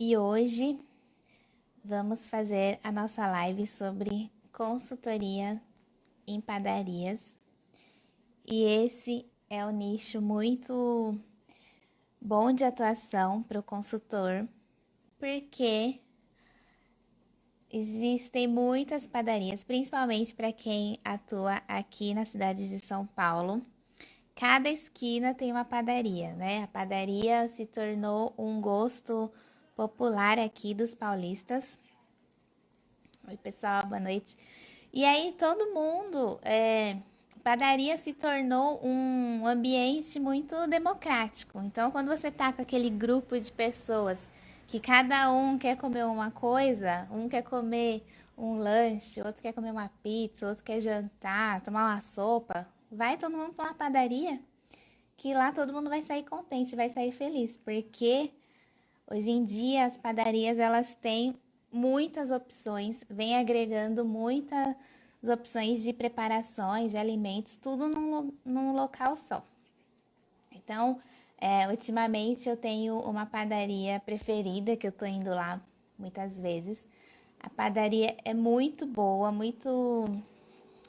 E hoje vamos fazer a nossa live sobre consultoria em padarias. E esse é um nicho muito bom de atuação para o consultor, porque existem muitas padarias, principalmente para quem atua aqui na cidade de São Paulo. Cada esquina tem uma padaria, né? A padaria se tornou um gosto popular aqui dos paulistas. Oi, pessoal, boa noite. E aí, todo mundo, padaria se tornou um ambiente muito democrático. Então, quando você tá com aquele grupo de pessoas que cada um quer comer uma coisa, um quer comer um lanche, outro quer comer uma pizza, outro quer jantar, tomar uma sopa, vai todo mundo para uma padaria, que lá todo mundo vai sair contente, vai sair feliz, porque hoje em dia as padarias elas têm muitas opções, vem agregando muitas opções de preparações, de alimentos, tudo num local só. Então, ultimamente eu tenho uma padaria preferida que eu tô indo lá muitas vezes. A padaria é muito boa, muito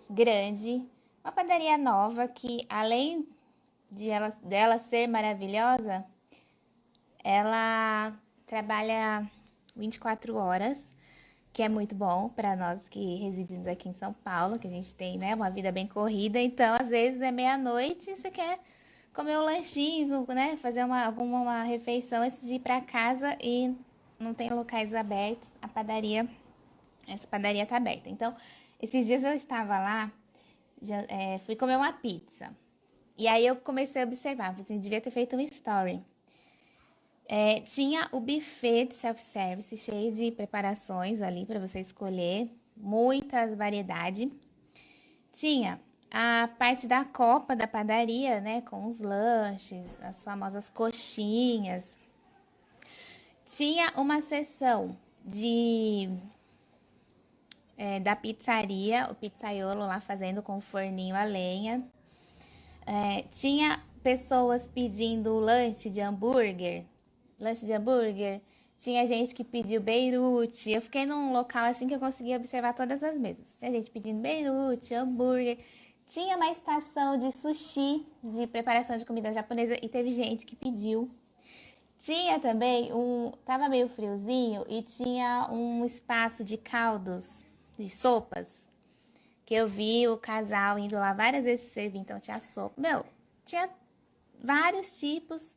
grande. Uma padaria nova que, além dela ser maravilhosa, ela trabalha 24 horas, que é muito bom para nós que residimos aqui em São Paulo, que a gente tem, né, uma vida bem corrida. Então, às vezes é meia-noite e você quer comer um lanchinho, né, fazer uma refeição antes de ir para casa e não tem locais abertos. Essa padaria tá aberta. Então, esses dias eu estava lá, fui comer uma pizza. E aí eu comecei a observar, assim, devia ter feito um story. Tinha o buffet de self-service cheio de preparações ali para você escolher, muita variedade. Tinha a parte da copa da padaria, né, com os lanches, as famosas coxinhas. Tinha uma seção da pizzaria, o pizzaiolo lá fazendo com o forninho a lenha. Tinha pessoas pedindo lanche de hambúrguer. Tinha gente que pediu Beirute. Eu fiquei num local assim que eu conseguia observar todas as mesas. Tinha gente pedindo Beirute, hambúrguer. Tinha uma estação de sushi, de preparação de comida japonesa, e teve gente que pediu. Tinha também tava meio friozinho e tinha um espaço de caldos, de sopas, que eu vi o casal indo lá várias vezes servir, então tinha sopa. Meu, tinha vários tipos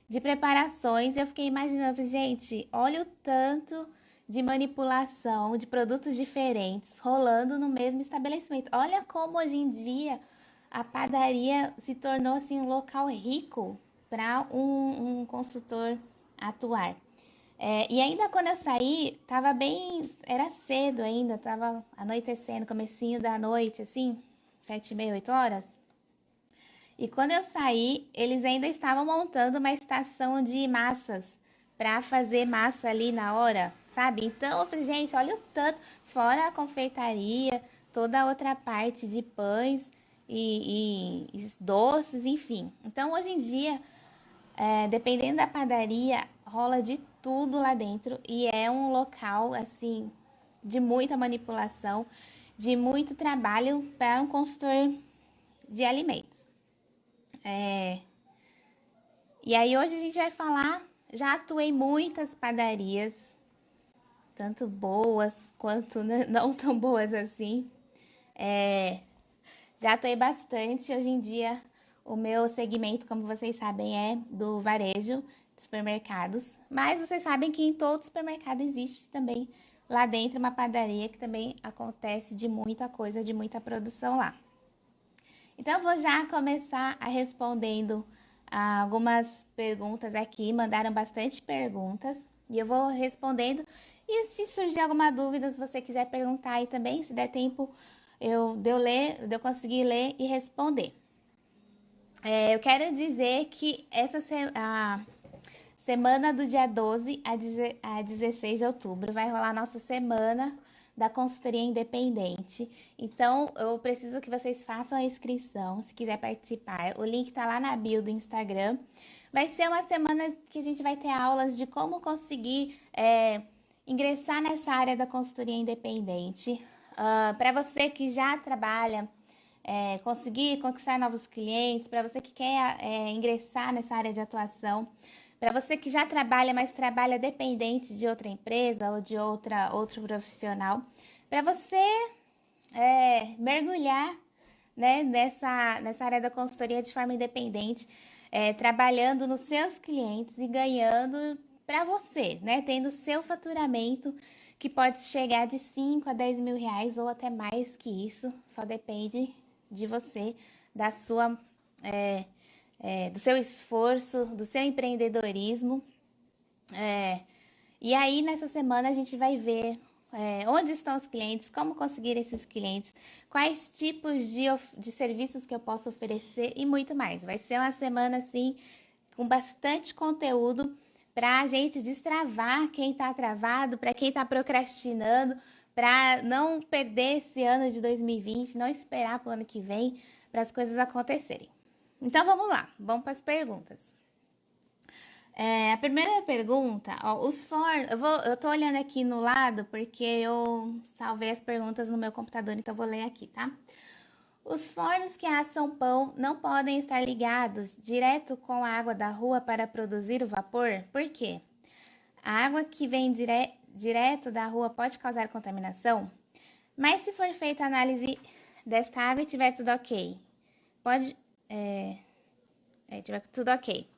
de preparações. Eu fiquei imaginando, gente, olha o tanto de manipulação de produtos diferentes rolando no mesmo estabelecimento. Olha como hoje em dia a padaria se tornou assim um local rico para um consultor atuar. E ainda quando eu saí, era cedo ainda, tava anoitecendo, comecinho da noite, assim, 7h30, 8 horas. E quando eu saí, eles ainda estavam montando uma estação de massas para fazer massa ali na hora, sabe? Então eu falei, gente, olha o tanto, fora a confeitaria, toda a outra parte de pães e doces, enfim. Então hoje em dia, dependendo da padaria, rola de tudo lá dentro e é um local assim de muita manipulação, de muito trabalho para um consultor de alimentos. E aí hoje a gente vai falar, já atuei em muitas padarias, tanto boas quanto não tão boas assim. Já atuei bastante. Hoje em dia o meu segmento, como vocês sabem, é do varejo de supermercados. Mas vocês sabem que em todo supermercado existe também lá dentro uma padaria que também acontece de muita coisa, de muita produção lá. Então, eu vou já começar respondendo algumas perguntas aqui. Mandaram bastante perguntas e eu vou respondendo. E se surgir alguma dúvida, se você quiser perguntar aí também, se der tempo de eu conseguir ler e responder. Eu quero dizer que a semana do dia 12 a 16 de outubro vai rolar a nossa semana da consultoria independente. Então, eu preciso que vocês façam a inscrição, se quiser participar. O link tá lá na bio do Instagram. Vai ser uma semana que a gente vai ter aulas de como conseguir ingressar nessa área da consultoria independente. Para você que já trabalha, conseguir conquistar novos clientes, para você que quer ingressar nessa área de atuação, para você que já trabalha, mas trabalha dependente de outra empresa ou de outro profissional, para você mergulhar, né, nessa área da consultoria de forma independente, trabalhando nos seus clientes e ganhando para você, né, tendo seu faturamento, que pode chegar de 5 a 10 mil reais ou até mais que isso, só depende de você, da sua, do seu esforço, do seu empreendedorismo. E aí, nessa semana, a gente vai ver onde estão os clientes, como conseguir esses clientes, quais tipos de serviços que eu posso oferecer e muito mais. Vai ser uma semana, assim, com bastante conteúdo para a gente destravar quem está travado, para quem está procrastinando, para não perder esse ano de 2020, não esperar para o ano que vem para as coisas acontecerem. Então, vamos lá, vamos para as perguntas. A primeira pergunta, ó, os fornos, eu tô olhando aqui no lado porque eu salvei as perguntas no meu computador, então eu vou ler aqui, tá? Os fornos que assam pão não podem estar ligados direto com a água da rua para produzir o vapor? Por quê? A água que vem direto da rua pode causar contaminação? Mas se for feita a análise desta água e tiver tudo ok, tiver tudo ok.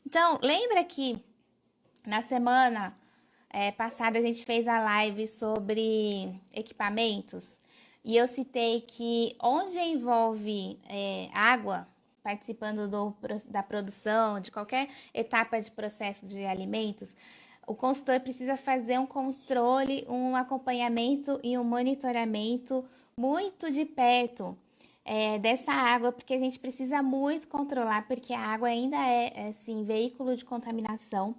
Então, lembra que na semana passada a gente fez a live sobre equipamentos e eu citei que onde envolve água participando da produção, de qualquer etapa de processo de alimentos, o consultor precisa fazer um controle, um acompanhamento e um monitoramento muito de perto dessa água, porque a gente precisa muito controlar, porque a água ainda é assim, veículo de contaminação.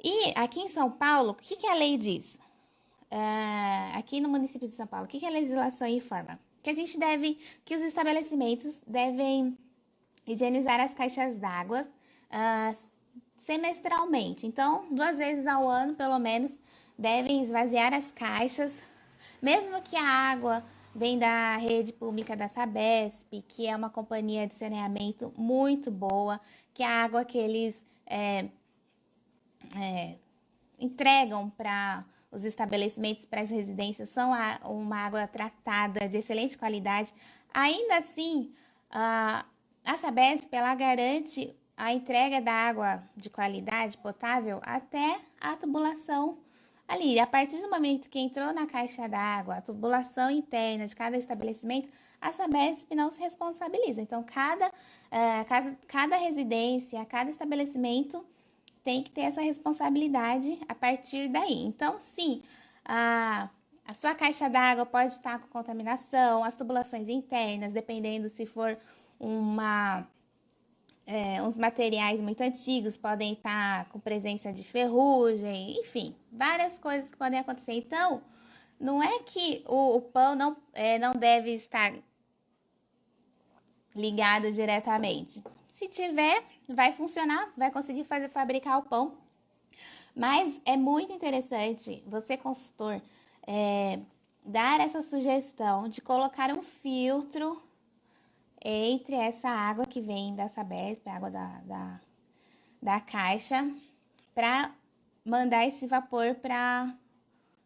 E aqui em São Paulo, o que a lei diz? Aqui no município de São Paulo, o que a legislação informa? Que os estabelecimentos devem higienizar as caixas d'água semestralmente. Então, 2 vezes ao ano, pelo menos, devem esvaziar as caixas, mesmo que a água vem da rede pública da Sabesp, que é uma companhia de saneamento muito boa, que a água que eles entregam para os estabelecimentos, para as residências, são uma água tratada de excelente qualidade. Ainda assim, a Sabesp, ela garante a entrega da água de qualidade potável até a tubulação ali. A partir do momento que entrou na caixa d'água, a tubulação interna de cada estabelecimento, a Sabesp não se responsabiliza. Então, cada residência, cada estabelecimento tem que ter essa responsabilidade a partir daí. Então, sim, a sua caixa d'água pode estar com contaminação, as tubulações internas, dependendo se for uns materiais muito antigos, podem estar com presença de ferrugem, enfim, várias coisas que podem acontecer. Então, não é que o pão não deve estar ligado diretamente. Se tiver, vai funcionar, vai conseguir fabricar o pão. Mas é muito interessante você, consultor, dar essa sugestão de colocar um filtro entre essa água que vem da Sabesp, a água da caixa, para mandar esse vapor para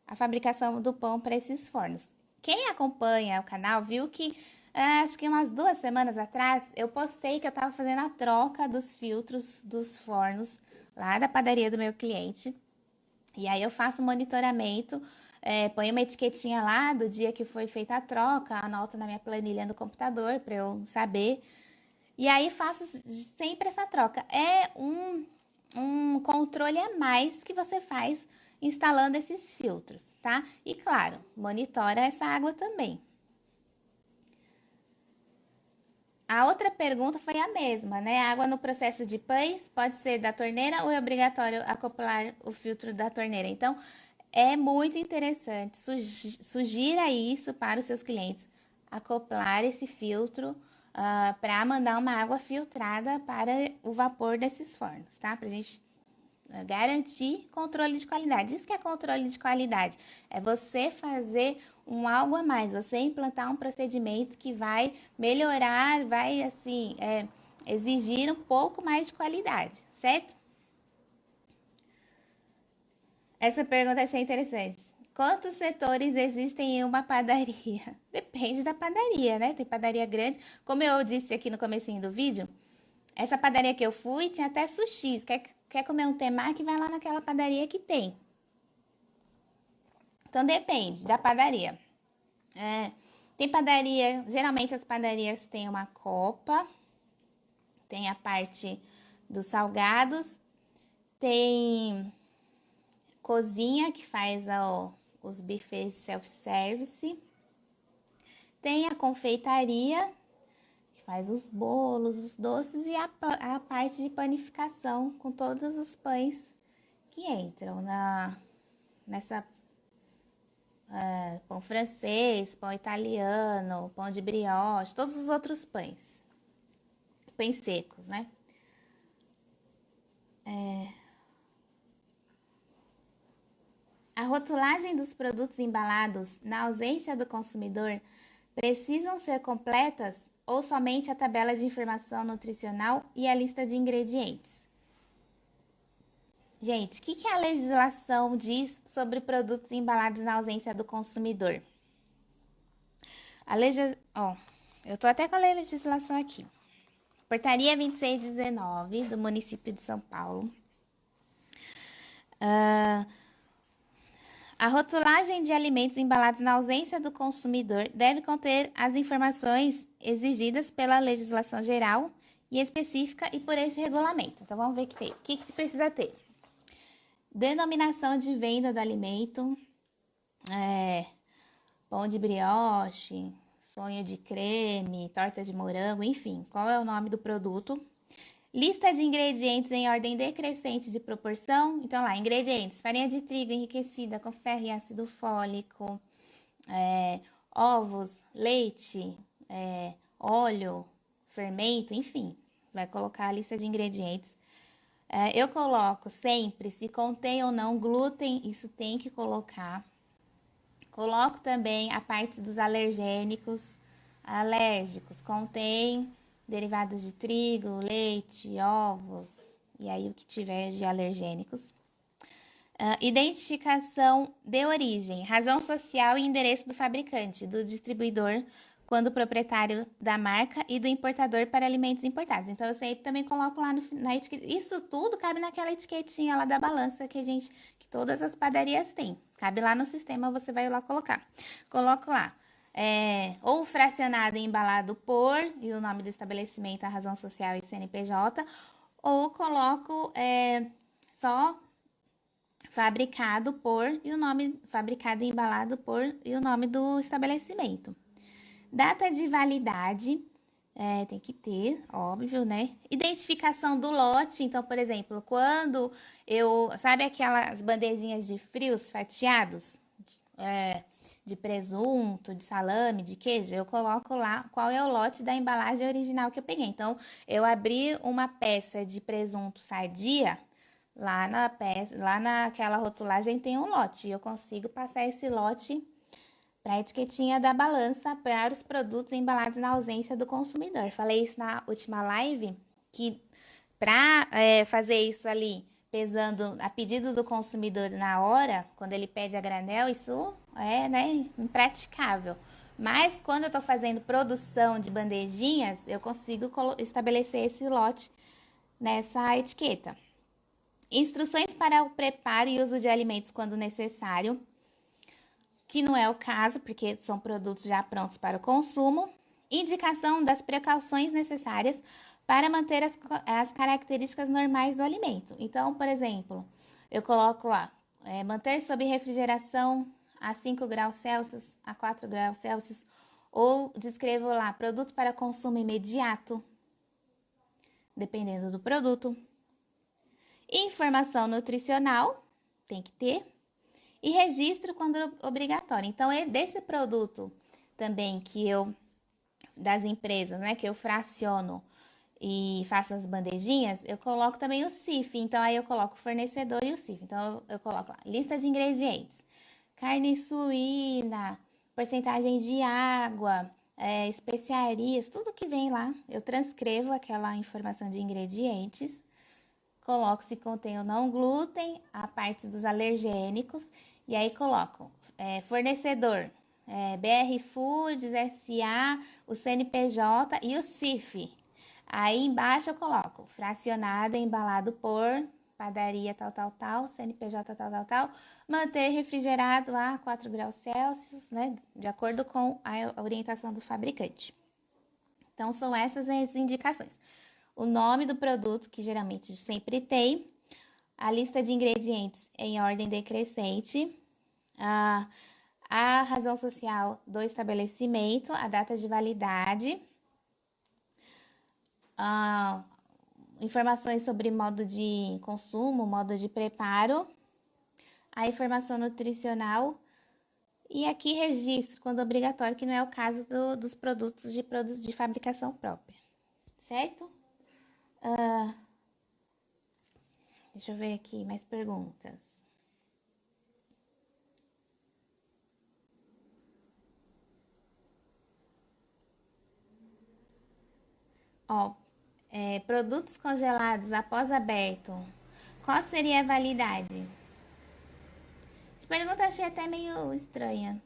a fabricação do pão para esses fornos. Quem acompanha o canal viu que acho que umas 2 semanas atrás eu postei que eu estava fazendo a troca dos filtros dos fornos lá da padaria do meu cliente. E aí eu faço monitoramento, ponho uma etiquetinha lá do dia que foi feita a troca, anoto na minha planilha no computador para eu saber. E aí faço sempre essa troca. É um controle a mais que você faz instalando esses filtros, tá? E claro, monitora essa água também. A outra pergunta foi a mesma, né? A água no processo de pães pode ser da torneira ou é obrigatório acoplar o filtro da torneira? Então, é muito interessante. Sugira isso para os seus clientes, acoplar esse filtro para mandar uma água filtrada para o vapor desses fornos, tá? Para a gente garantir controle de qualidade. Isso que é controle de qualidade. É você fazer algo a mais, você implantar um procedimento que vai melhorar, vai assim, exigir um pouco mais de qualidade, certo? Essa pergunta achei interessante. Quantos setores existem em uma padaria? Depende da padaria, né? Tem padaria grande. Como eu disse aqui no comecinho do vídeo, essa padaria que eu fui tinha até sushi. Quer comer um temaki, vai lá naquela padaria que tem. Então depende da padaria. Tem padaria, geralmente as padarias têm uma copa, tem a parte dos salgados, tem cozinha que faz os buffets self-service, tem a confeitaria que faz os bolos, os doces e a parte de panificação com todos os pães que entram nessa pão francês, pão italiano, pão de brioche, todos os outros pães secos, né? A rotulagem dos produtos embalados, na ausência do consumidor, precisam ser completas ou somente a tabela de informação nutricional e a lista de ingredientes? Gente, o que a legislação diz sobre produtos embalados na ausência do consumidor? Eu tô até com a legislação aqui. Portaria 2619 do município de São Paulo. A rotulagem de alimentos embalados na ausência do consumidor deve conter as informações exigidas pela legislação geral e específica e por este regulamento. Então, vamos ver o que tem. O que precisa ter? Denominação de venda do alimento, pão de brioche, sonho de creme, torta de morango, enfim, qual é o nome do produto? Lista de ingredientes em ordem decrescente de proporção. Então, lá, ingredientes: farinha de trigo enriquecida com ferro e ácido fólico, ovos, leite, óleo, fermento, enfim. Vai colocar a lista de ingredientes. Eu coloco sempre se contém ou não glúten, isso tem que colocar. Coloco também a parte dos alérgicos, contém derivados de trigo, leite, ovos, e aí o que tiver de alergênicos. Identificação de origem, razão social e endereço do fabricante, do distribuidor, quando proprietário da marca, e do importador para alimentos importados. Então, eu sempre também coloco lá na etiqueta. Isso tudo cabe naquela etiquetinha lá da balança que todas as padarias têm. Cabe lá no sistema, você vai lá colocar. Coloco lá. Ou fracionado e embalado por, e o nome do estabelecimento, a razão social e CNPJ, ou coloco só fabricado por, e o nome, fabricado e embalado por, e o nome do estabelecimento. Data de validade, tem que ter, óbvio, né? Identificação do lote, então, por exemplo, quando sabe aquelas bandejinhas de frios fatiados? De presunto, de salame, de queijo, eu coloco lá qual é o lote da embalagem original que eu peguei. Então, eu abri uma peça de presunto Sadia, lá naquela rotulagem tem um lote, e eu consigo passar esse lote para a etiquetinha da balança para os produtos embalados na ausência do consumidor. Falei isso na última live, que para fazer isso ali, pesando a pedido do consumidor na hora, quando ele pede a granel, isso é impraticável. Mas quando eu estou fazendo produção de bandejinhas, eu consigo estabelecer esse lote nessa etiqueta. Instruções para o preparo e uso de alimentos quando necessário, que não é o caso, porque são produtos já prontos para o consumo. Indicação das precauções necessárias para manter as características normais do alimento. Então, por exemplo, eu coloco lá, manter sob refrigeração a 5 graus Celsius, a 4 graus Celsius, ou descrevo lá, produto para consumo imediato, dependendo do produto. Informação nutricional, tem que ter. e registro quando obrigatório. Então, desse produto também das empresas, né, que eu fraciono e faço as bandejinhas, eu coloco também o CIF. Então, aí eu coloco o fornecedor e o CIF. Então, eu coloco lá, lista de ingredientes, carne suína, porcentagem de água, especiarias, tudo que vem lá. Eu transcrevo aquela informação de ingredientes, coloco se contém ou não glúten, a parte dos alergênicos, e aí coloco fornecedor, BR Foods, SA, o CNPJ e o CIF. Aí embaixo eu coloco fracionado, embalado por padaria tal, CNPJ tal, manter refrigerado a 4 graus Celsius, né, de acordo com a orientação do fabricante. Então, são essas as indicações. O nome do produto, que geralmente sempre tem, a lista de ingredientes em ordem decrescente, a razão social do estabelecimento, a data de validade, informações sobre modo de consumo, modo de preparo, a informação nutricional e aqui registro, quando obrigatório, que não é o caso dos produtos de fabricação própria, certo? Deixa eu ver aqui mais perguntas. Ó, produtos congelados após aberto, qual seria a validade? Essa pergunta eu achei até meio estranha.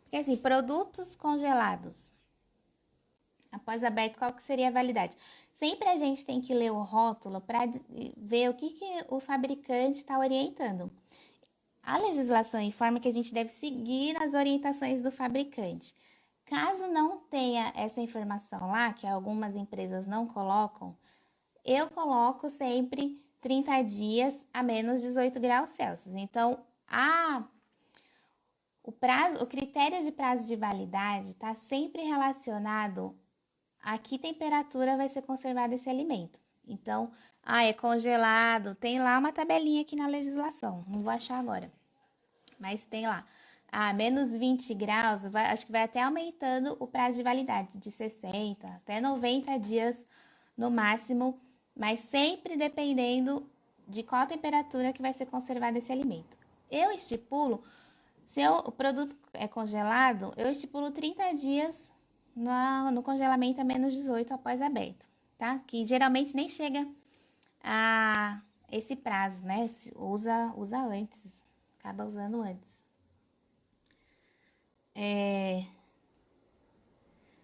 Porque assim, produtos congelados após aberto, qual que seria a validade? Sempre a gente tem que ler o rótulo para ver o que o fabricante está orientando. A legislação informa que a gente deve seguir as orientações do fabricante. Caso não tenha essa informação lá, que algumas empresas não colocam, eu coloco sempre 30 dias a menos 18 graus Celsius. Então, o critério de prazo de validade está sempre relacionado a que temperatura vai ser conservado esse alimento. Então, é congelado, tem lá uma tabelinha aqui na legislação, não vou achar agora, mas tem lá. Menos 20 graus, acho que vai até aumentando o prazo de validade, de 60 até 90 dias no máximo, mas sempre dependendo de qual temperatura que vai ser conservado esse alimento. Eu estipulo, se o produto é congelado, eu estipulo 30 dias no congelamento a menos 18 após aberto, tá? Que geralmente nem chega a esse prazo, né? Usa antes, acaba usando antes.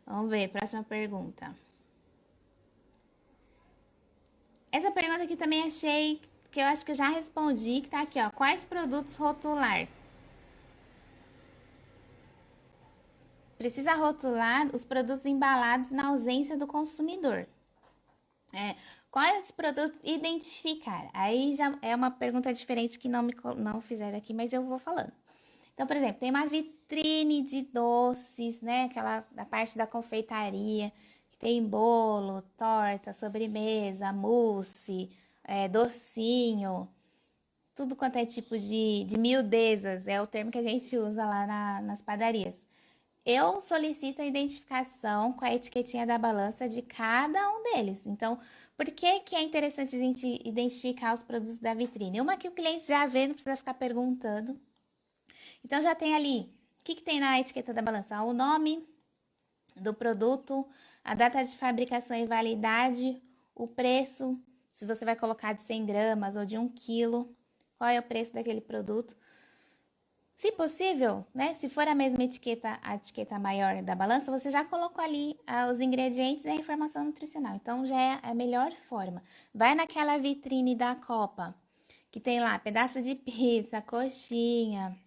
Vamos ver, próxima pergunta. Essa pergunta aqui também achei que eu acho que eu já respondi, que tá aqui, ó. Quais produtos rotular? Precisa rotular os produtos embalados na ausência do consumidor. Quais produtos identificar? Aí já é uma pergunta diferente que não fizeram aqui, mas eu vou falando. Então, por exemplo, tem uma vitrine de doces, né? Aquela da parte da confeitaria, que tem bolo, torta, sobremesa, mousse, docinho, tudo quanto é tipo de miudezas, é o termo que a gente usa lá nas padarias. Eu solicito a identificação com a etiquetinha da balança de cada um deles. Então, por que é interessante a gente identificar os produtos da vitrine? Uma que o cliente já vê, não precisa ficar perguntando. Então, já tem ali, o que tem na etiqueta da balança? O nome do produto, a data de fabricação e validade, o preço, se você vai colocar de 100 gramas ou de 1 quilo, qual é o preço daquele produto. Se possível, né? Se for a mesma etiqueta, a etiqueta maior da balança, você já colocou ali os ingredientes e a informação nutricional. Então, já é a melhor forma. Vai naquela vitrine da Copa, que tem lá pedaço de pizza, coxinha,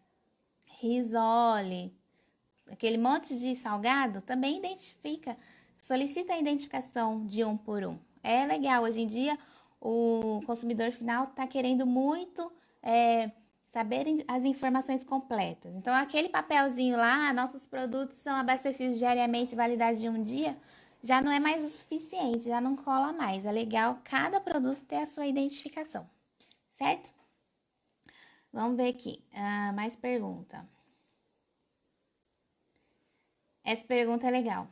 risole, aquele monte de salgado, também identifica, solicita a identificação de um por um. É legal, hoje em dia o consumidor final está querendo muito saber as informações completas. Então, aquele papelzinho lá, nossos produtos são abastecidos diariamente, validade de um dia, já não é mais o suficiente, já não cola mais. É legal cada produto ter a sua identificação, certo? Vamos ver aqui. Mais pergunta. Essa pergunta é legal.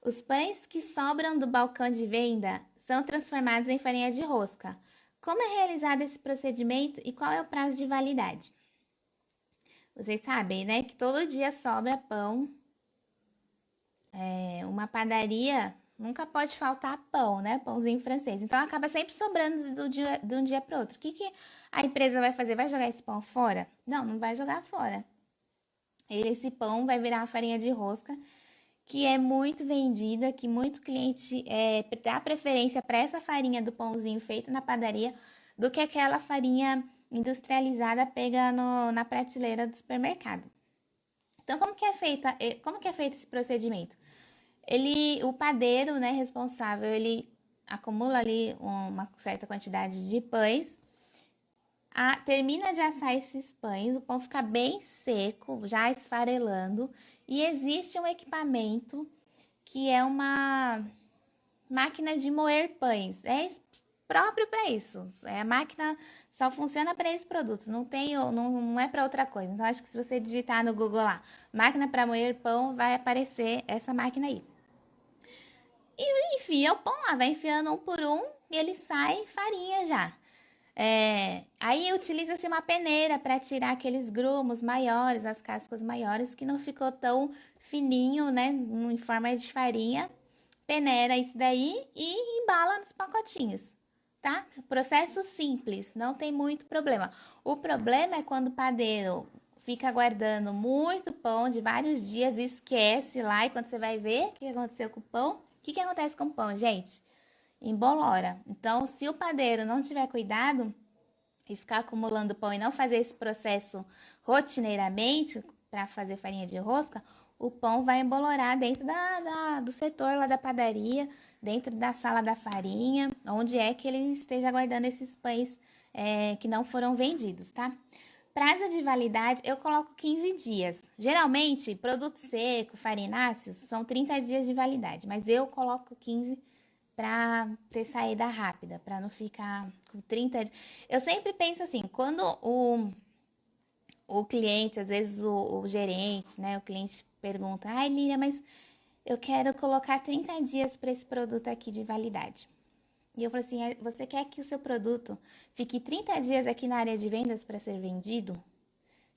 Os pães que sobram do balcão de venda são transformados em farinha de rosca. Como é realizado esse procedimento e qual é o prazo de validade? Vocês sabem, né, que todo dia sobra pão. Uma padaria nunca pode faltar pão, né? Pãozinho francês. Então acaba sempre sobrando de um dia para outro. O que a empresa vai fazer? Vai jogar esse pão fora? Não, não vai jogar fora. Esse pão vai virar uma farinha de rosca que é muito vendida, que muito cliente dá preferência para essa farinha do pãozinho feito na padaria do que aquela farinha industrializada pega na prateleira do supermercado. Então, como que é feito esse procedimento? O padeiro, né, responsável, ele acumula ali uma certa quantidade de pães, termina de assar esses pães, o pão fica bem seco, já esfarelando, e existe um equipamento que é uma máquina de moer pães. É próprio para isso. A máquina só funciona para esse produto, não é para outra coisa. Então, acho que se você digitar no Google lá, máquina para moer pão, vai aparecer essa máquina aí. E enfia o pão lá, vai enfiando um por um e ele sai farinha já. Aí utiliza-se uma peneira para tirar aqueles grumos maiores, as cascas maiores, que não ficou tão fininho, né, em forma de farinha. Peneira isso daí e embala nos pacotinhos, tá? Processo simples, não tem muito problema. O problema é quando o padeiro fica guardando muito pão de vários dias e esquece lá, e quando você vai ver o que aconteceu com o pão, o que acontece com o pão, gente? Embolora. Então, se o padeiro não tiver cuidado e ficar acumulando pão e não fazer esse processo rotineiramente para fazer farinha de rosca, o pão vai embolorar dentro do setor lá da padaria, dentro da sala da farinha, onde é que ele esteja guardando esses pães que não foram vendidos, tá? Prazo de validade, eu coloco 15 dias. Geralmente, produto seco, farináceos, são 30 dias de validade, mas eu coloco 15 para ter saída rápida, para não ficar com 30 dias. Eu sempre penso assim, quando o cliente, às vezes o gerente, né, o cliente pergunta, ai Lília, mas eu quero colocar 30 dias para esse produto aqui de validade. E eu falo assim, você quer que o seu produto fique 30 dias aqui na área de vendas para ser vendido?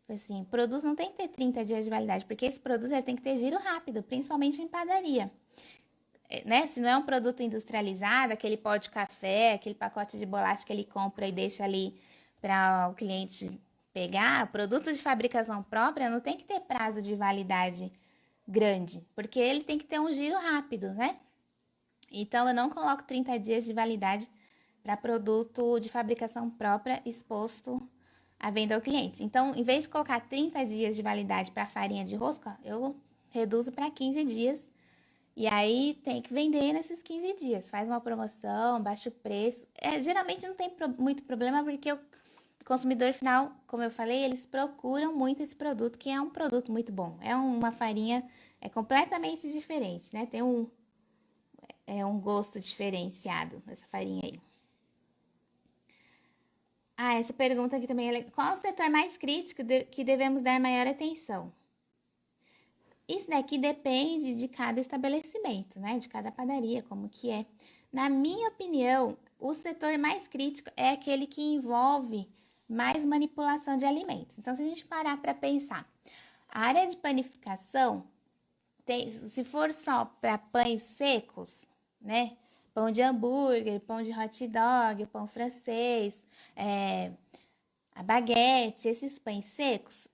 Assim, o produto não tem que ter 30 dias de validade, porque esse produto ele tem que ter giro rápido, principalmente em padaria. Né? Se não é um produto industrializado, aquele pó de café, aquele pacote de bolacha que ele compra e deixa ali para o cliente pegar, produto de fabricação própria não tem que ter prazo de validade grande, porque ele tem que ter um giro rápido, né? Então, eu não coloco 30 dias de validade para produto de fabricação própria exposto à venda ao cliente. Então, em vez de colocar 30 dias de validade para farinha de rosca, eu reduzo para 15 dias. E aí tem que vender nesses 15 dias. Faz uma promoção, baixa o preço. Geralmente não tem muito problema, porque o consumidor final, como eu falei, eles procuram muito esse produto, que é um produto muito bom. É uma farinha completamente diferente, né? Tem um gosto diferenciado nessa farinha aí. Essa pergunta aqui também é legal. Qual o setor mais crítico que devemos dar maior atenção? Isso daqui depende de cada estabelecimento, né? De cada padaria, como que é. Na minha opinião, o setor mais crítico é aquele que envolve mais manipulação de alimentos. Então, se a gente parar para pensar, a área de panificação, se for só para pães secos, né? Pão de hambúrguer, pão de hot dog, pão francês, a baguete, esses pães secos,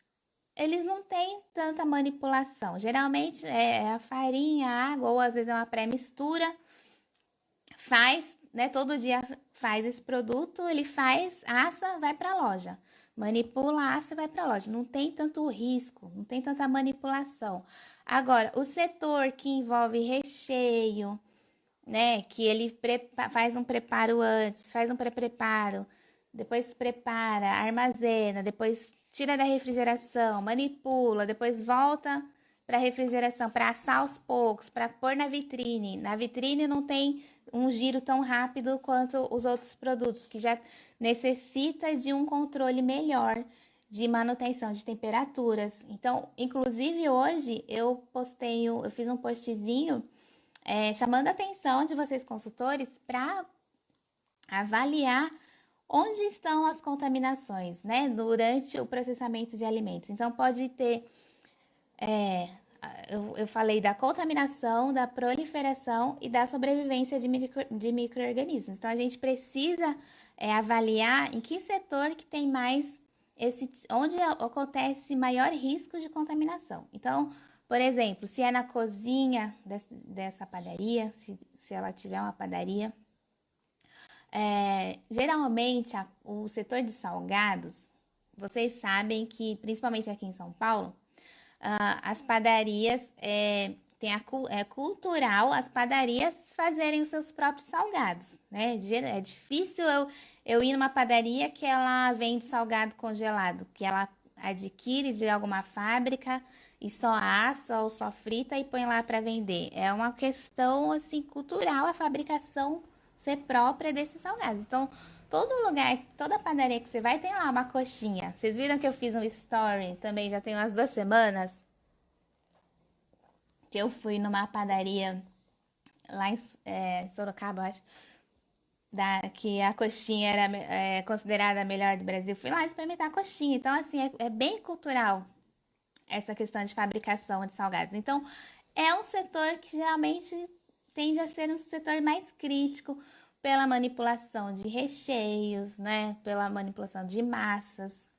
eles não têm tanta manipulação. Geralmente é a farinha, a água, ou às vezes é uma pré-mistura. Faz, né? Todo dia faz esse produto, ele faz, assa, vai para a loja. Manipula, assa, vai para a loja. Não tem tanto risco, não tem tanta manipulação. Agora, o setor que envolve recheio, né? Que ele faz um preparo antes, faz um pré-preparo, depois prepara, armazena, depois tira da refrigeração, manipula, depois volta para a refrigeração para assar aos poucos, para pôr na vitrine. Na vitrine não tem um giro tão rápido quanto os outros produtos, que já necessita de um controle melhor de manutenção de temperaturas. Então, inclusive hoje eu fiz um postzinho chamando a atenção de vocês consultores para avaliar onde estão as contaminações, né, durante o processamento de alimentos. Então, pode ter, eu falei da contaminação, da proliferação e da sobrevivência de micro-organismos. Então, a gente precisa avaliar em que setor que tem mais onde acontece maior risco de contaminação. Então, por exemplo, se é na cozinha dessa padaria, se ela tiver uma padaria, geralmente o setor de salgados, vocês sabem que, principalmente aqui em São Paulo, as padarias, é cultural as padarias fazerem os seus próprios salgados, né? É difícil eu ir numa padaria que ela vende salgado congelado, que ela adquire de alguma fábrica e só assa ou só frita e põe lá para vender. É uma questão, assim, cultural a fabricação ser própria desses salgados. Então, todo lugar, toda padaria que você vai, tem lá uma coxinha. Vocês viram que eu fiz um story também, já tem umas 2 semanas, que eu fui numa padaria lá em Sorocaba, eu acho, que a coxinha era considerada a melhor do Brasil. Fui lá experimentar a coxinha. Então, assim, é bem cultural essa questão de fabricação de salgados. Então, é um setor que geralmente tende a ser um setor mais crítico pela manipulação de recheios, né? Pela manipulação de massas.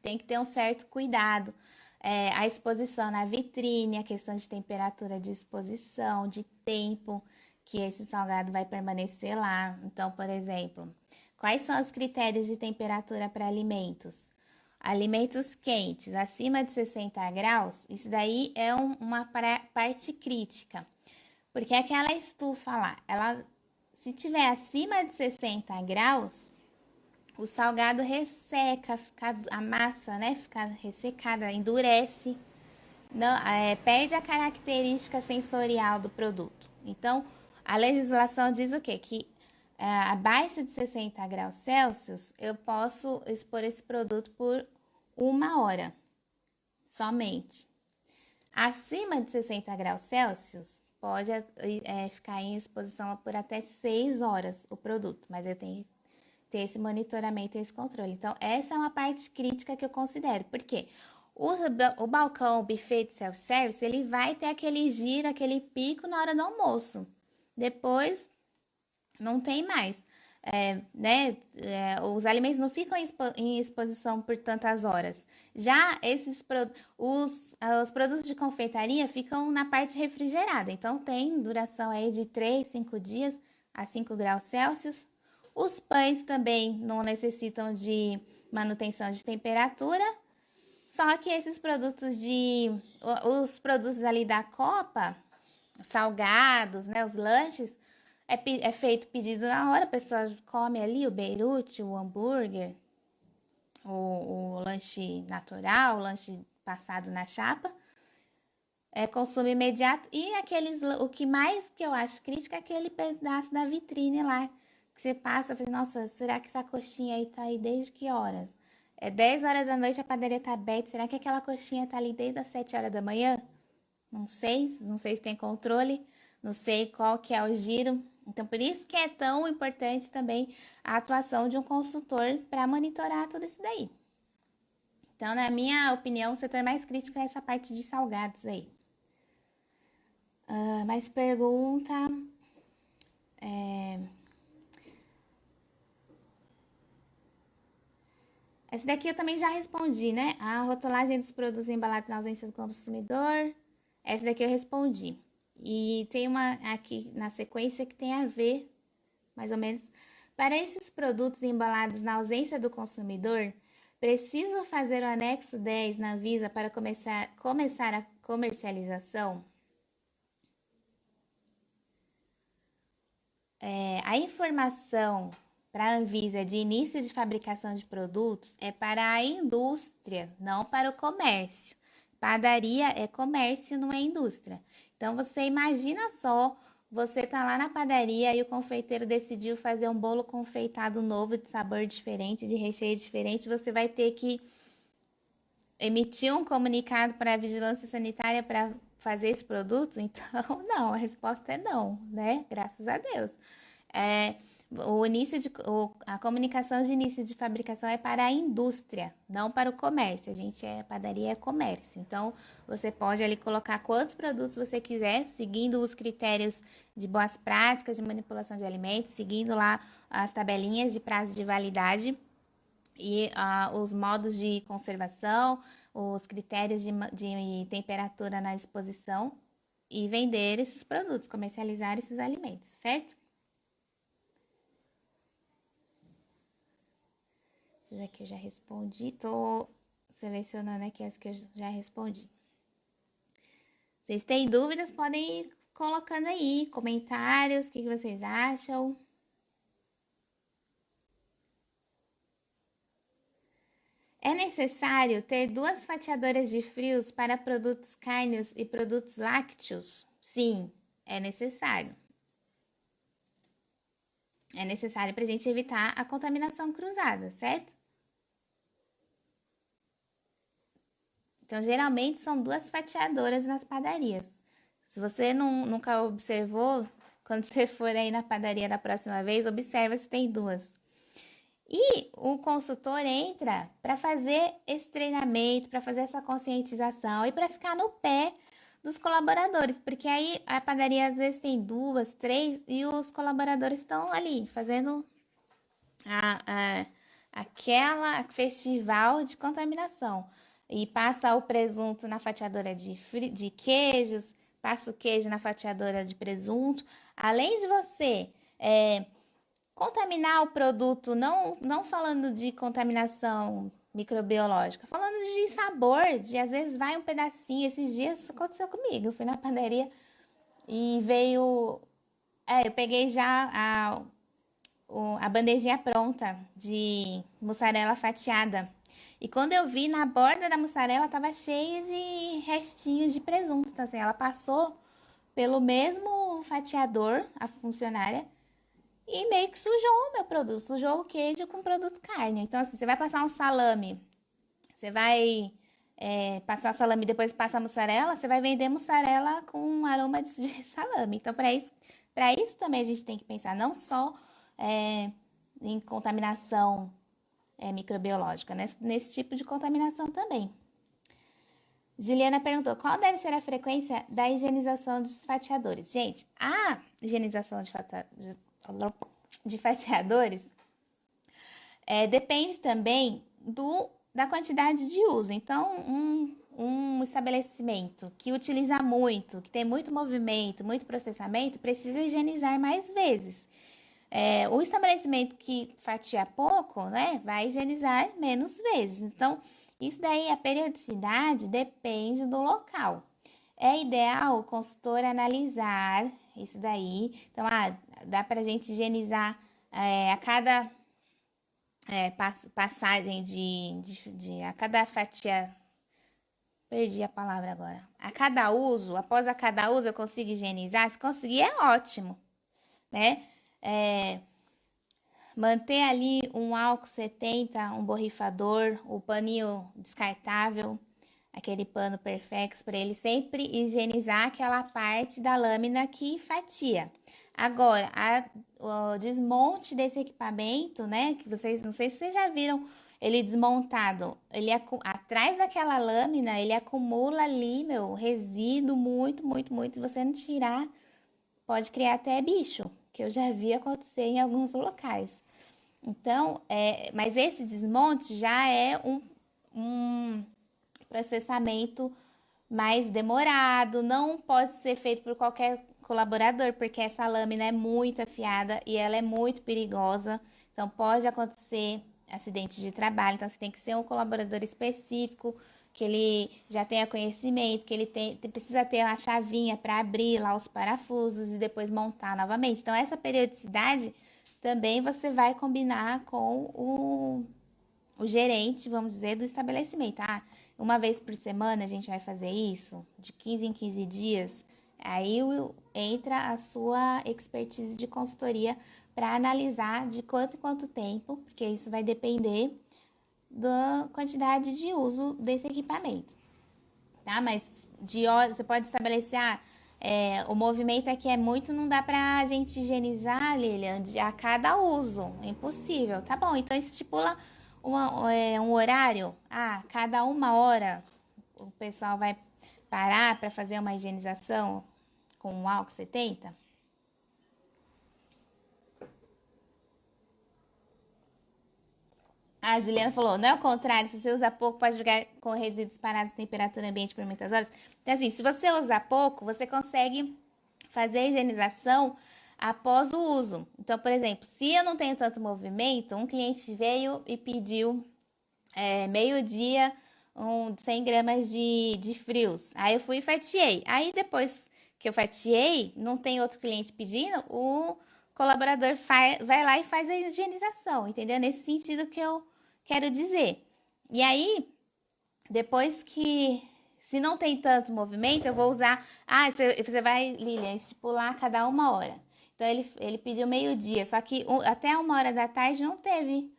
Tem que ter um certo cuidado. A exposição na vitrine, a questão de temperatura de exposição, de tempo que esse salgado vai permanecer lá. Então, por exemplo, quais são os critérios de temperatura para alimentos? Alimentos quentes, acima de 60 graus, isso daí é uma parte crítica. Porque aquela estufa lá, se tiver acima de 60 graus, o salgado resseca, a massa, né, fica ressecada, endurece, não, perde a característica sensorial do produto. Então, a legislação diz o quê? Que abaixo de 60 graus Celsius, eu posso expor esse produto por 1 hora somente. Acima de 60 graus Celsius, pode ficar em exposição por até 6 horas o produto, mas eu tenho que ter esse monitoramento e esse controle. Então, essa é uma parte crítica que eu considero, porque o balcão, o buffet de self-service, ele vai ter aquele giro, aquele pico na hora do almoço. Depois, não tem mais. Né? Os alimentos não ficam em exposição por tantas horas. Já os produtos de confeitaria ficam na parte refrigerada. Então, tem duração aí de 3, 5 dias a 5 graus Celsius. Os pães também não necessitam de manutenção de temperatura. Só que esses produtos os produtos ali da copa, salgados, né, os lanches, é feito pedido na hora, a pessoa come ali o beirute, o hambúrguer, o lanche natural, o lanche passado na chapa, é consumo imediato. E o que mais que eu acho crítico é aquele pedaço da vitrine lá, que você passa e fala, nossa, será que essa coxinha aí tá aí desde que horas? 10 horas da noite, a padaria tá aberta, será que aquela coxinha tá ali desde as 7 horas da manhã? Não sei se tem controle, não sei qual que é o giro. Então, por isso que é tão importante também a atuação de um consultor para monitorar tudo isso daí. Então, na minha opinião, o setor mais crítico é essa parte de salgados aí. Mais pergunta. Essa daqui eu também já respondi, né? A rotulagem dos produtos embalados na ausência do consumidor. Essa daqui eu respondi. E tem uma aqui na sequência que tem a ver, mais ou menos. Para esses produtos embalados na ausência do consumidor, preciso fazer o anexo 10 na Anvisa para começar a comercialização? A informação para a Anvisa de início de fabricação de produtos é para a indústria, não para o comércio. Padaria é comércio, não é indústria. Então, você imagina só você tá lá na padaria e o confeiteiro decidiu fazer um bolo confeitado novo, de sabor diferente, de recheio diferente, você vai ter que emitir um comunicado para a vigilância sanitária para fazer esse produto? Então, não, a resposta é não, né? Graças a Deus. É, a comunicação de início de fabricação é para a indústria, não para o comércio. A gente padaria é comércio. Então, você pode ali colocar quantos produtos você quiser, seguindo os critérios de boas práticas de manipulação de alimentos, seguindo lá as tabelinhas de prazo de validade e os modos de conservação, os critérios de temperatura na exposição e vender esses produtos, comercializar esses alimentos, certo? Esses aqui eu já respondi, tô selecionando aqui as que eu já respondi. Vocês têm dúvidas, podem ir colocando aí, comentários, o que vocês acham. É necessário ter 2 fatiadoras de frios para produtos carnes e produtos lácteos? Sim, é necessário. É necessário para a gente evitar a contaminação cruzada, certo? Então, geralmente são 2 fatiadoras nas padarias. Se você nunca observou, quando você for aí na padaria da próxima vez, observa se tem 2. E o consultor entra para fazer esse treinamento, para fazer essa conscientização e para ficar no pé dos colaboradores, porque aí a padaria às vezes tem 2, 3 e os colaboradores estão ali fazendo aquela festival de contaminação. E passa o presunto na fatiadora de queijos, passa o queijo na fatiadora de presunto. Além de você contaminar o produto, não falando de contaminação microbiológica, falando de sabor, de às vezes vai um pedacinho. Esses dias isso aconteceu comigo. Eu fui na padaria e veio. Eu peguei já a bandejinha pronta de mussarela fatiada. E quando eu vi, na borda da mussarela tava cheia de restinhos de presunto. Então, assim, ela passou pelo mesmo fatiador, a funcionária, e meio que sujou o meu produto, sujou o queijo com o produto carne. Então, assim, você vai passar um salame, você vai passar salame e depois passa a mussarela, você vai vender mussarela com um aroma de salame. Então, para isso também a gente tem que pensar não só em contaminação microbiológica, nesse tipo de contaminação também. Juliana perguntou, qual deve ser a frequência da higienização dos fatiadores? Gente, a higienização de fatiadores depende também da quantidade de uso. Então, um estabelecimento que utiliza muito, que tem muito movimento, muito processamento, precisa higienizar mais vezes. O estabelecimento que fatia pouco, né, vai higienizar menos vezes. Então, isso daí, a periodicidade depende do local. É ideal o consultor analisar isso daí. Então, dá pra gente higienizar a cada passagem a cada fatia. Perdi a palavra agora. A cada uso, após a cada uso, eu consigo higienizar? Se conseguir, é ótimo, né? Manter ali um álcool 70, um borrifador, o paninho descartável, aquele pano Perfex, para ele sempre higienizar aquela parte da lâmina que fatia. Agora, o desmonte desse equipamento, né, que vocês, não sei se vocês já viram ele desmontado, atrás daquela lâmina, ele acumula ali, resíduo muito, muito, muito, se você não tirar, pode criar até bicho, que eu já vi acontecer em alguns locais. Então, mas esse desmonte já é um processamento mais demorado, não pode ser feito por qualquer colaborador, porque essa lâmina é muito afiada e ela é muito perigosa, então pode acontecer acidente de trabalho, então você tem que ser um colaborador específico, que ele já tenha conhecimento, que ele precisa ter uma chavinha para abrir lá os parafusos e depois montar novamente. Então, essa periodicidade também você vai combinar com o gerente, vamos dizer, do estabelecimento. Uma vez por semana a gente vai fazer isso, de 15 em 15 dias. Aí entra a sua expertise de consultoria para analisar de quanto em quanto tempo, porque isso vai depender da quantidade de uso desse equipamento, tá? Mas de horas, você pode estabelecer, o movimento aqui é muito, não dá pra gente higienizar, Lilian, a cada uso, é impossível. Tá bom, então estipula um horário, cada 1 hora o pessoal vai parar para fazer uma higienização com o álcool 70? A Juliana falou, não é o contrário, se você usa pouco, pode jogar com resíduos parados em temperatura ambiente por muitas horas. Então, assim, se você usar pouco, você consegue fazer a higienização após o uso. Então, por exemplo, se eu não tenho tanto movimento, um cliente veio e pediu meio-dia 100 gramas de frios. Aí eu fui e fatiei. Aí depois que eu fatiei, não tem outro cliente pedindo, o colaborador vai lá e faz a higienização, entendeu? Nesse sentido que eu quero dizer. E aí, depois que, se não tem tanto movimento, eu vou usar. Você vai, Lilian, estipular cada 1 hora. Então ele pediu meio-dia, só que até 1 hora da tarde não teve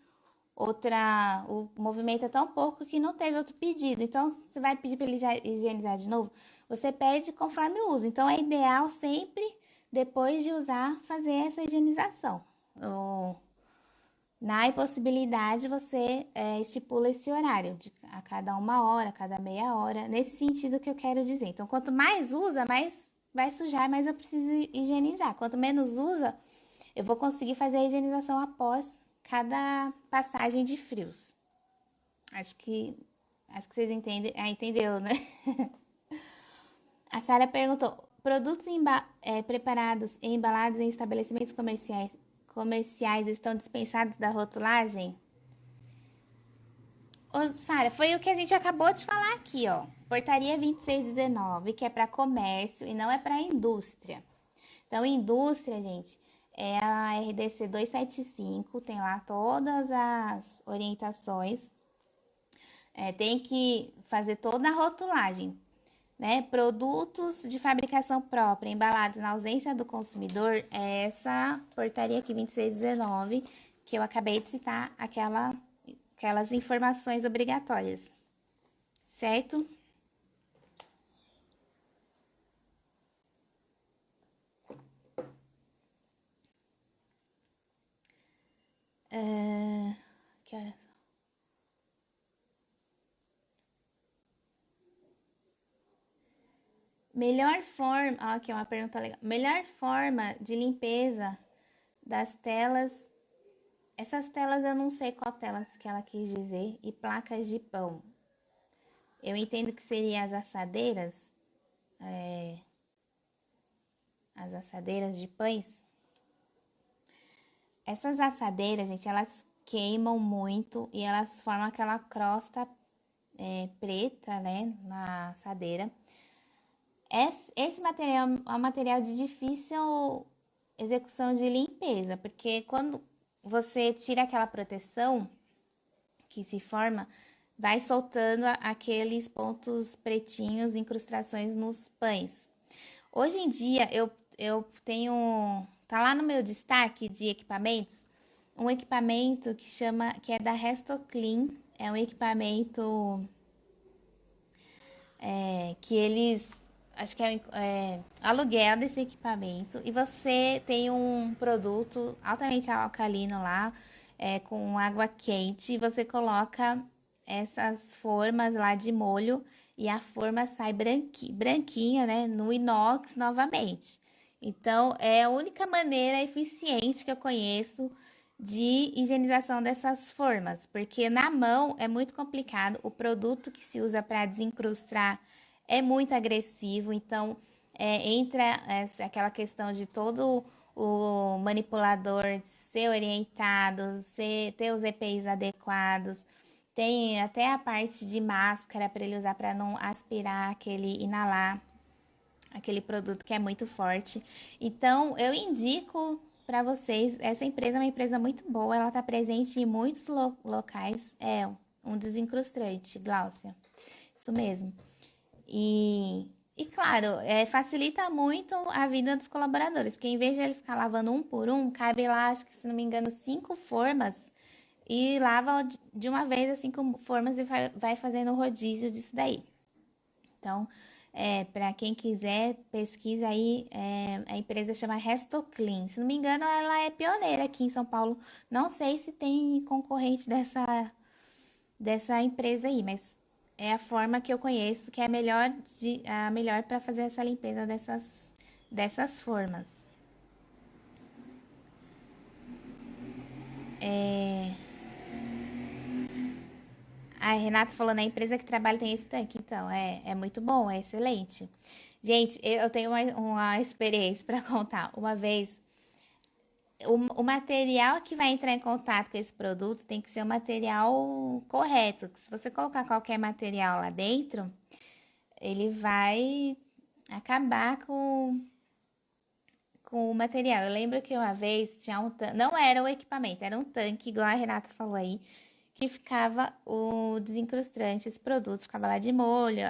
o movimento é tão pouco que não teve outro pedido. Então, você vai pedir para ele higienizar de novo, você pede conforme o uso. Então, é ideal sempre, depois de usar, fazer essa higienização. Na impossibilidade, você estipula esse horário, a cada 1 hora, a cada meia hora, nesse sentido que eu quero dizer. Então, quanto mais usa, mais vai sujar, mais eu preciso higienizar. Quanto menos usa, eu vou conseguir fazer a higienização após cada passagem de frios. Acho que vocês entendem. Entendeu, né? A Sara perguntou: produtos preparados e embalados em estabelecimentos comerciais estão dispensados da rotulagem? Ô, Sara, foi o que a gente acabou de falar aqui, ó. Portaria 2619, que é para comércio e não é para indústria. Então, indústria, gente, é a RDC 275, tem lá todas as orientações. Tem que fazer toda a rotulagem, né? Produtos de fabricação própria, embalados na ausência do consumidor, é essa portaria aqui 2619, que eu acabei de citar, aquelas informações obrigatórias, certo? Que horas? Melhor forma, aqui é uma pergunta legal. Melhor forma de limpeza das telas. Essas telas eu não sei qual telas que ela quis dizer. E placas de pão. Eu entendo que seria as assadeiras. As assadeiras de pães. Essas assadeiras, gente, elas queimam muito e elas formam aquela crosta preta, né, na assadeira. Esse material é um material de difícil execução de limpeza, porque quando você tira aquela proteção que se forma, vai soltando aqueles pontos pretinhos, incrustações nos pães. Hoje em dia, eu tenho, tá lá no meu destaque de equipamentos, um equipamento que é da Resto Clean, é um equipamento que eles, acho que aluguel desse equipamento, e você tem um produto altamente alcalino lá, com água quente, e você coloca essas formas lá de molho e a forma sai branquinha, né, no inox novamente. Então, é a única maneira eficiente que eu conheço de higienização dessas formas, porque na mão é muito complicado, o produto que se usa para desencrustar é muito agressivo, então entra aquela questão de todo o manipulador ser orientado, ter os EPIs adequados, tem até a parte de máscara para ele usar para não aspirar inalar aquele produto que é muito forte. Então, eu indico para vocês, essa empresa é uma empresa muito boa, ela está presente em muitos locais, um desencrustante, Gláucia, isso mesmo. E E claro, facilita muito a vida dos colaboradores, porque em vez de ele ficar lavando um por um, cabe lá, acho que se não me engano, 5 formas e lava de uma vez as 5 formas e vai fazendo o rodízio disso daí. Então, para quem quiser, pesquisa aí, a empresa chama Restoclean. Se não me engano, ela é pioneira aqui em São Paulo. Não sei se tem concorrente dessa empresa aí, mas é a forma que eu conheço que é a melhor para fazer essa limpeza dessas formas. A Renata falou, na empresa que trabalha tem esse tanque, então é muito bom, é excelente. Gente, eu tenho uma experiência para contar. Uma vez, o material que vai entrar em contato com esse produto tem que ser o material correto. Se você colocar qualquer material lá dentro, ele vai acabar com o material. Eu lembro que uma vez tinha um tanque, não era o equipamento, era um tanque, igual a Renata falou aí, que ficava o desencrustante, esse produto ficava lá de molho,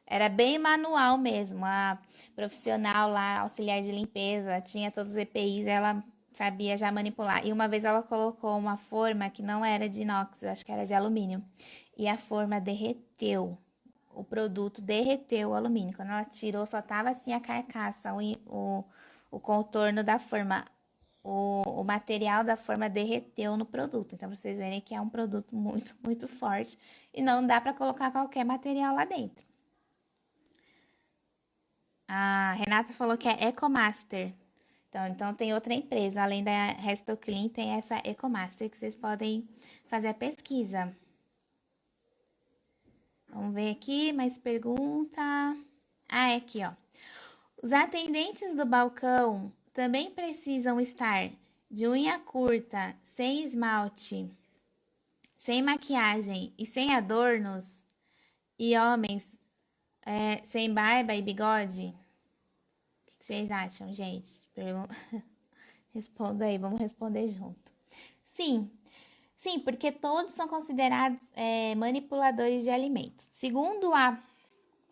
era bem manual mesmo, a profissional lá, auxiliar de limpeza, tinha todos os EPIs, ela sabia já manipular. E uma vez ela colocou uma forma que não era de inox, eu acho que era de alumínio, e a forma derreteu. O produto derreteu o alumínio. Quando ela tirou, só tava assim a carcaça, o contorno da forma. O material da forma derreteu no produto. Então, vocês verem que é um produto muito, muito forte. E não dá para colocar qualquer material lá dentro. A Renata falou que é Ecomaster. Então tem outra empresa, além da Resto Clean, tem essa Ecomaster que vocês podem fazer a pesquisa. Vamos ver aqui, mais pergunta. É aqui, ó. Os atendentes do balcão também precisam estar de unha curta, sem esmalte, sem maquiagem e sem adornos? E homens sem barba e bigode? O que vocês acham, gente? Responda aí, vamos responder junto. Sim, sim, porque todos são considerados manipuladores de alimentos. Segundo a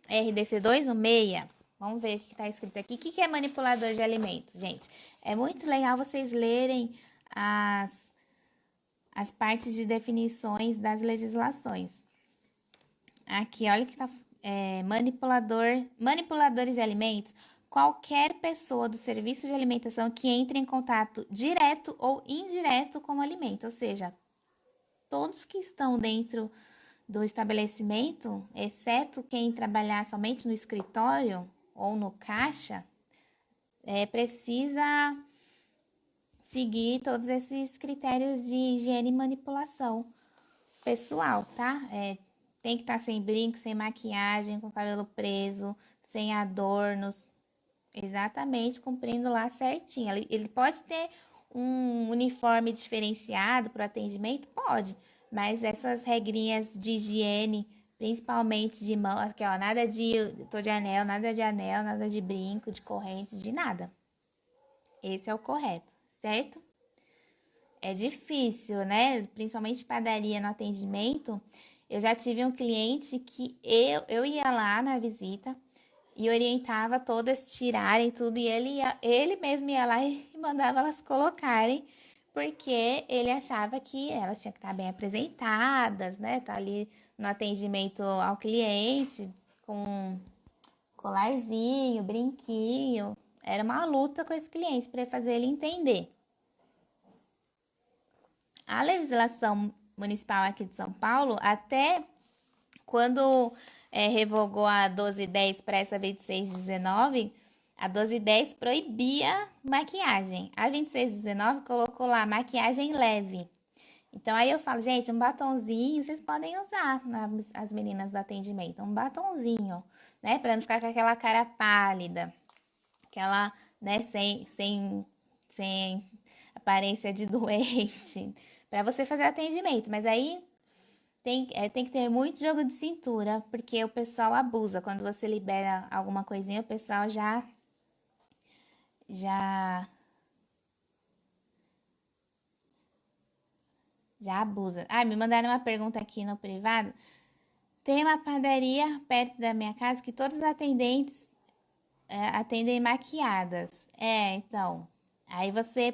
RDC 216, vamos ver o que está escrito aqui. O que é manipulador de alimentos, gente? É muito legal vocês lerem as partes de definições das legislações. Aqui, olha que tá manipuladores de alimentos, qualquer pessoa do serviço de alimentação que entre em contato direto ou indireto com o alimento, ou seja, todos que estão dentro do estabelecimento, exceto quem trabalhar somente no escritório ou no caixa, precisa seguir todos esses critérios de higiene e manipulação pessoal, tá? Tem que estar sem brinco, sem maquiagem, com o cabelo preso, sem adornos, exatamente cumprindo lá certinho. Ele pode ter um uniforme diferenciado para o atendimento? Pode, mas essas regrinhas de higiene, principalmente de mão, aqui ó, nada de anel, nada de brinco, de corrente, de nada. Esse é o correto, certo? É difícil, né? Principalmente padaria no atendimento. Eu já tive um cliente que eu ia lá na visita e orientava todas tirarem tudo e ele mesmo ia lá e mandava elas colocarem, porque ele achava que elas tinham que estar bem apresentadas, né? Tá ali no atendimento ao cliente com colarzinho, brinquinho. Era uma luta com esse cliente para fazer ele entender. A legislação municipal aqui de São Paulo, até quando revogou a 1210 para essa 2619, a 1210 proibia maquiagem. A 2619 colocou lá maquiagem leve. Então aí eu falo, gente, um batonzinho vocês podem usar, as meninas do atendimento, um batonzinho, né, para não ficar com aquela cara pálida, aquela, né, sem aparência de doente, para você fazer atendimento. Mas aí tem que ter muito jogo de cintura, porque o pessoal abusa. Quando você libera alguma coisinha, o pessoal já, já abusa. Me mandaram uma pergunta aqui no privado. Tem uma padaria perto da minha casa que todos os atendentes atendem maquiadas. Então. Aí você,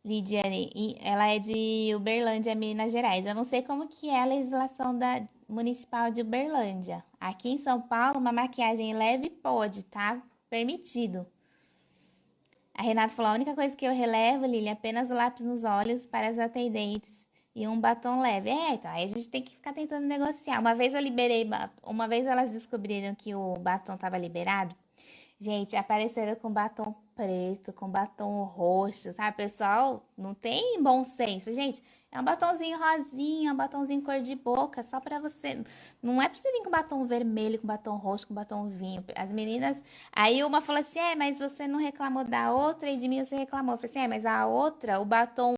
Lidiane, ela é de Uberlândia, Minas Gerais. Eu não sei como que é a legislação da municipal de Uberlândia. Aqui em São Paulo, uma maquiagem leve pode, tá? Permitido. A Renata falou, a única coisa que eu relevo, Lili, é apenas o lápis nos olhos para as atendentes e um batom leve. Então, aí a gente tem que ficar tentando negociar. Uma vez elas descobriram que o batom estava liberado, gente, apareceram com batom preto, com batom roxo, sabe? Pessoal, não tem bom senso. Gente, é um batomzinho rosinha, um batomzinho cor de boca, só pra você. Não é pra você vir com batom vermelho, com batom roxo, com batom vinho. As meninas. Aí uma falou assim: mas você não reclamou da outra e de mim você reclamou. Eu falei assim: mas a outra, o batom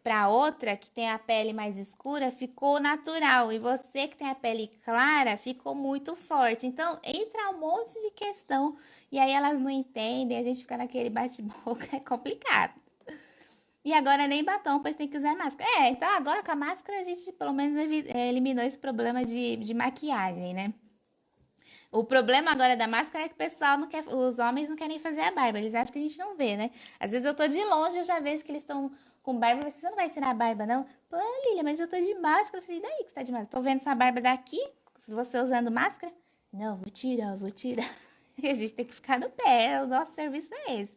para outra que tem a pele mais escura ficou natural e você que tem a pele clara ficou muito forte. Então entra um monte de questão e aí elas não entendem, a gente fica naquele bate-boca, é complicado. E agora nem batom, pois tem que usar máscara. Então agora com a máscara a gente pelo menos eliminou esse problema de maquiagem, né? O problema agora da máscara é que o pessoal não quer, os homens não querem fazer a barba, eles acham que a gente não vê, né? Às vezes eu tô de longe, eu já vejo que eles estão com barba, mas você não vai tirar a barba, não? Pô, Lilia, mas eu tô de máscara. Eu falei, e daí que você tá de máscara? Tô vendo sua barba daqui, você usando máscara? Não, vou tirar, vou tirar. A gente tem que ficar no pé, o nosso serviço é esse.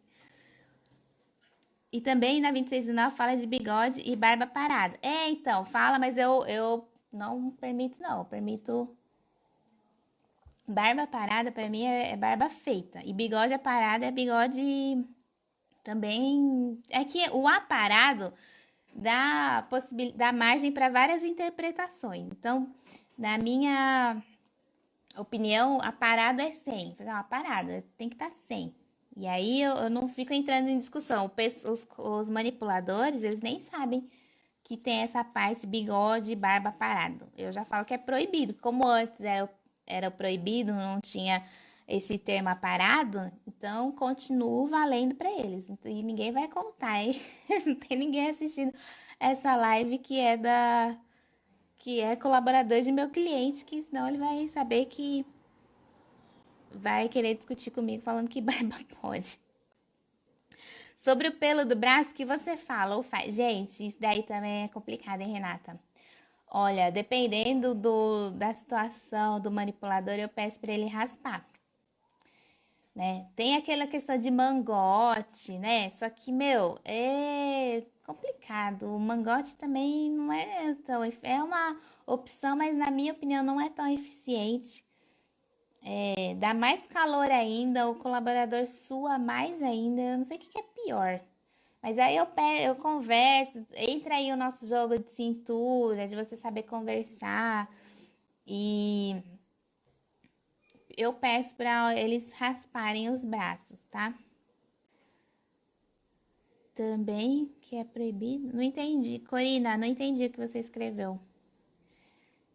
E também na 26/9 fala de bigode e barba parada. Então, fala, mas eu não permito, não. Eu permito. Barba parada, pra mim, é barba feita. E bigode parada é bigode também. É que o aparado dá margem para várias interpretações. Então, na minha opinião, aparado é 100. Uma parada tem que estar 100. E aí eu não fico entrando em discussão. Os manipuladores, eles nem sabem que tem essa parte bigode e barba parado. Eu já falo que é proibido. Como antes era proibido, não tinha esse termo aparado, então continua valendo para eles. E ninguém vai contar, hein? Não tem ninguém assistindo essa live que é colaborador de meu cliente, que senão ele vai saber que vai querer discutir comigo falando que barba pode. Sobre o pelo do braço, que você fala ou faz? Gente, isso daí também é complicado, hein, Renata? Olha, dependendo da situação do manipulador, eu peço para ele raspar. Né? Tem aquela questão de mangote, né? Só que, meu, é complicado. O mangote também não é tão... É uma opção, mas na minha opinião não é tão eficiente. Dá mais calor ainda, o colaborador sua mais ainda. Eu não sei o que é pior. Mas aí eu converso, entra aí o nosso jogo de cintura, de você saber conversar. E eu peço para eles rasparem os braços, tá? Também que é proibido. Não entendi. Corina, não entendi o que você escreveu.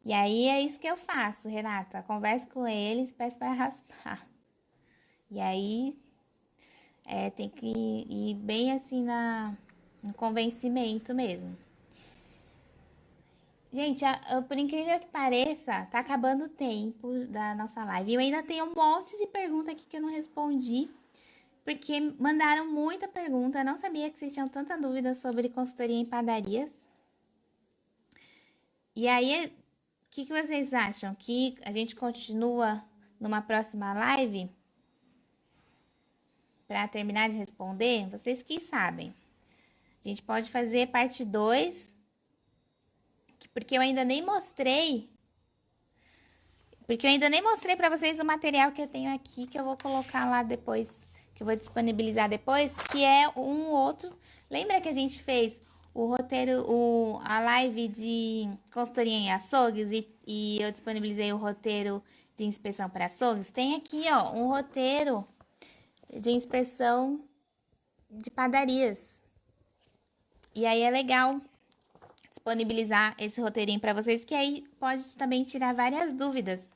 E aí é isso que eu faço, Renata. Converso com eles, peço para raspar. E aí tem que ir bem assim no convencimento mesmo. Gente, por incrível que pareça, tá acabando o tempo da nossa live. Eu ainda tenho um monte de pergunta aqui que eu não respondi, porque mandaram muita pergunta. Eu não sabia que vocês tinham tanta dúvida sobre consultoria em padarias. E aí, o que vocês acham? Que a gente continua numa próxima live? Para terminar de responder? Vocês que sabem. A gente pode fazer parte 2, porque eu ainda nem mostrei. Porque eu ainda nem mostrei para vocês o material que eu tenho aqui, que eu vou colocar lá depois, que eu vou disponibilizar depois, que é um outro. Lembra que a gente fez o roteiro, a live de consultoria em açougues e eu disponibilizei o roteiro de inspeção para açougues? Tem aqui, ó, um roteiro de inspeção de padarias. E aí é legal disponibilizar esse roteirinho para vocês, que aí pode também tirar várias dúvidas.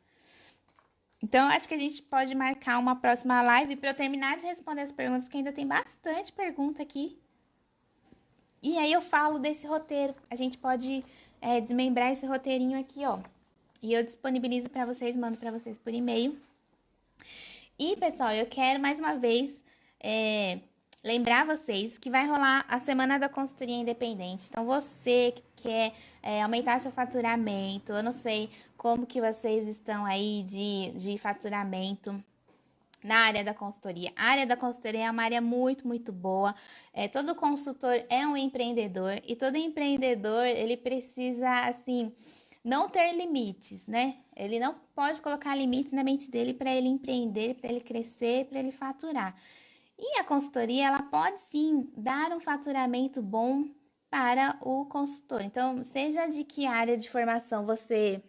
Então, acho que a gente pode marcar uma próxima live para eu terminar de responder as perguntas, porque ainda tem bastante pergunta aqui. E aí eu falo desse roteiro. A gente pode desmembrar esse roteirinho aqui, ó. E eu disponibilizo para vocês, mando para vocês por e-mail. E, pessoal, eu quero mais uma vez lembrar vocês que vai rolar a Semana da Consultoria Independente. Então, você que quer aumentar seu faturamento, eu não sei como que vocês estão aí de faturamento na área da consultoria. A área da consultoria é uma área muito, muito boa. Todo consultor é um empreendedor e todo empreendedor, ele precisa, assim, não ter limites, né? Ele não pode colocar limites na mente dele para ele empreender, para ele crescer, para ele faturar. E a consultoria, ela pode sim dar um faturamento bom para o consultor. Então, seja de que área de formação você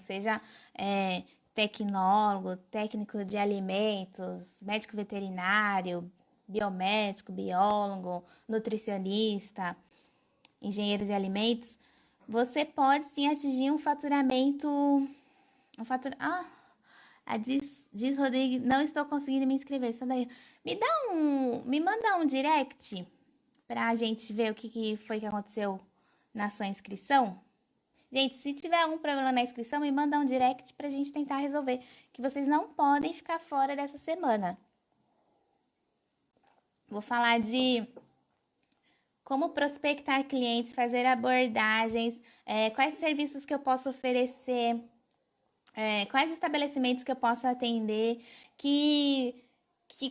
seja tecnólogo, técnico de alimentos, médico veterinário, biomédico, biólogo, nutricionista, engenheiro de alimentos, você pode sim atingir um faturamento. Diz Rodrigo, não estou conseguindo me inscrever. Só daí. Me manda um direct pra gente ver o que foi que aconteceu na sua inscrição. Gente, se tiver algum problema na inscrição, me manda um direct pra gente tentar resolver. Que vocês não podem ficar fora dessa semana. Vou falar de como prospectar clientes, fazer abordagens, quais serviços que eu posso oferecer, quais estabelecimentos que eu posso atender, que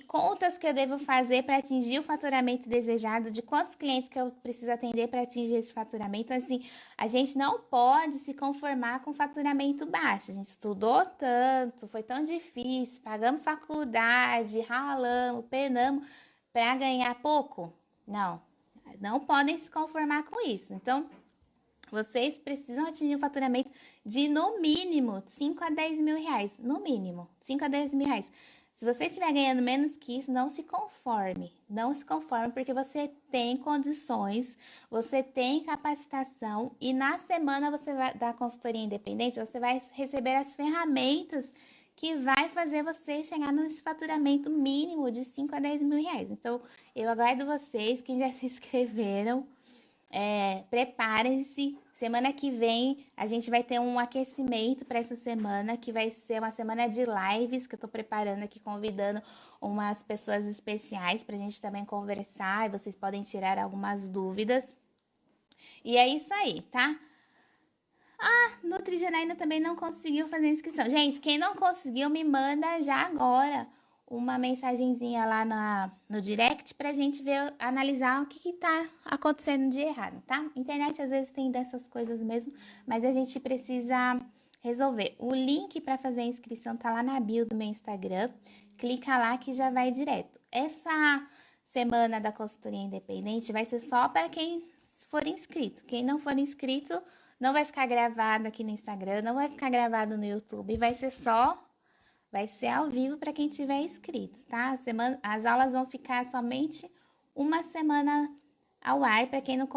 contas que eu devo fazer para atingir o faturamento desejado, de quantos clientes que eu preciso atender para atingir esse faturamento. Assim, a gente não pode se conformar com faturamento baixo. A gente estudou tanto, foi tão difícil, pagamos faculdade, ralamos, penamos para ganhar pouco. Não podem se conformar com isso. Então, vocês precisam atingir um faturamento de, no mínimo, 5 a 10 mil reais. No mínimo, 5 a 10 mil reais. Se você estiver ganhando menos que isso, não se conforme. Não se conforme, porque você tem condições, você tem capacitação e na semana da consultoria independente, você vai receber as ferramentas que vai fazer você chegar nesse faturamento mínimo de 5 a 10 mil reais. Então, eu aguardo vocês, quem já se inscreveram, preparem-se. Semana que vem a gente vai ter um aquecimento para essa semana, que vai ser uma semana de lives que eu tô preparando aqui, convidando umas pessoas especiais pra gente também conversar e vocês podem tirar algumas dúvidas. E é isso aí, tá? Nutrigenaina também não conseguiu fazer inscrição. Gente, quem não conseguiu, me manda já agora uma mensagenzinha lá no direct pra gente ver, analisar o que tá acontecendo de errado, tá? Internet às vezes tem dessas coisas mesmo, mas a gente precisa resolver. O link para fazer a inscrição tá lá na bio do meu Instagram. Clica lá que já vai direto. Essa semana da consultoria independente vai ser só para quem for inscrito. Quem não for inscrito, não vai ficar gravado aqui no Instagram, não vai ficar gravado no YouTube, vai ser ao vivo para quem tiver inscrito, tá? As aulas vão ficar somente uma semana ao ar para quem não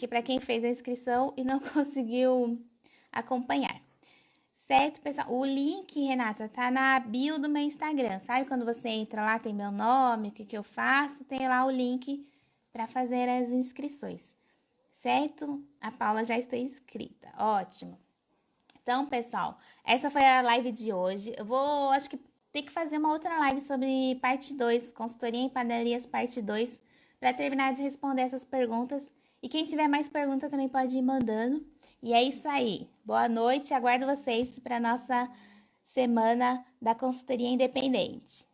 para quem fez a inscrição e não conseguiu acompanhar. Certo, pessoal? O link, Renata, tá na bio do meu Instagram. Sabe quando você entra lá, tem meu nome, o que eu faço? Tem lá o link para fazer as inscrições. Certo? A Paula já está inscrita. Ótimo. Então, pessoal, essa foi a live de hoje. Acho que ter que fazer uma outra live sobre parte 2, consultoria em padarias parte 2, para terminar de responder essas perguntas. E quem tiver mais perguntas também pode ir mandando. E é isso aí. Boa noite, aguardo vocês para nossa semana da consultoria independente.